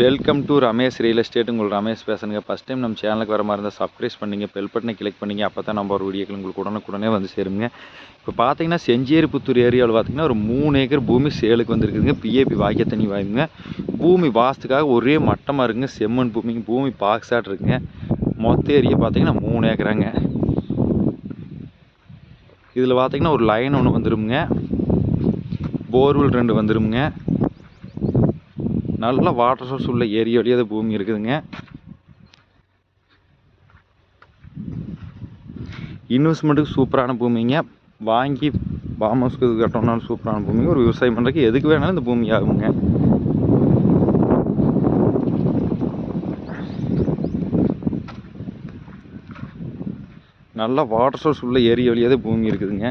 Welcome to Ramesh real estate. உங்கள் ரமேஷ் பேசுங்க. First time நம்ம சேனலுக்கு வர மாதிரி இருந்தால் சப்ஸ்கிரைப் பண்ணிங்க, பெல் பட்டனை கிளிக் பண்ணிங்க. அப்போ தான் நம்ம ஒரு வீடியோக்கள் உங்களுக்கு உடனுக்குடனே வந்து சேருங்க. இப்போ பார்த்தீங்கன்னா செஞ்சேரிப்புத்தூர் ஏரியாவில் பார்த்தீங்கன்னா ஒரு 3 ஏக்கர் பூமி சேலுக்கு வந்துருக்குதுங்க. பிஏபி வாய்க்க தண்ணி வாயுங்க. பூமி வாஸ்துக்காக ஒரே மட்டமாக இருக்குங்க. செம்மண் பூமிங்க. பூமி பாக்ஸாட் இருக்குங்க. மொத்த ஏரியா பார்த்தீங்கன்னா 3 ஏக்கராங்க. இதில் பார்த்தீங்கன்னா ஒரு லைன் ஒன்று வந்துருமுங்க. போர்வெல் 2 வந்துருமுங்க. நல்ல வாட்டர் சோர்ஸ் உள்ள ஏரியாவிலேயே அது பூமி இருக்குதுங்க. இன்வெஸ்ட்மெண்ட்டுக்கு சூப்பரான பூமிங்க. வாங்கி ஃபார்ம் ஹவுஸ்க்கு கட்டணும்னாலும் சூப்பரான பூமிங்க. ஒரு விவசாயம் பண்ணுறதுக்கு எதுக்கு வேணாலும் இந்த பூமி ஆகுங்க. நல்ல வாட்டர் சோர்ஸ் உள்ள ஏரியாவிலேயே தான் பூமி இருக்குதுங்க.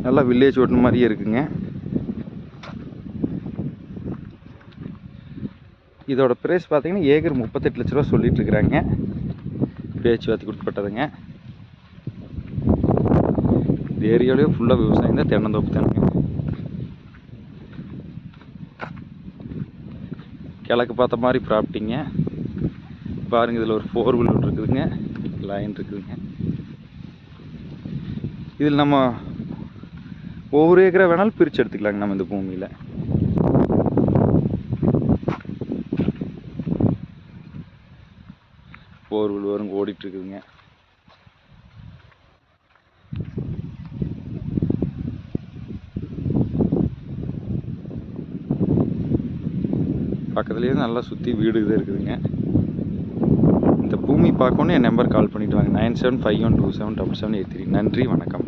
நல்லா வில்லேஜ் ஓட்டுன மாதிரியே இருக்குங்க. இதோட ப்ரைஸ் பார்த்தீங்கன்னா ஏக்கர் 38 லட்ச ரூபா சொல்லிட்டு இருக்கிறாங்க. பேச்சுவார்த்தை கொடுத்துப்பட்டதுங்க. இந்த ஏரியாவிலேயே ஃபுல்லாக விவசாயம் தான், தென்னந்தோப்பு தானுங்க. கிழக்கு பார்த்த மாதிரி ப்ராப்பர்ட்டிங்க. பாருங்கள், இதில் ஒரு 4 வீலர் இருக்குதுங்க. லைன் இருக்குதுங்க. இதில் நம்ம ஒவ்வொரு ஏக்கரா வேணாலும் பிரித்து எடுத்துக்கலாங்க. நம்ம இந்த பூமியில் போர்வெல் வரும் ஓடிட்டு இருக்குதுங்க. பக்கத்துலேயே நல்லா சுற்றி வீடு தான் இருக்குதுங்க. இந்த பூமி பார்க்கணும் என் நம்பர் கால் பண்ணிவிட்டு வாங்க. 9751277783. நன்றி, வணக்கம்.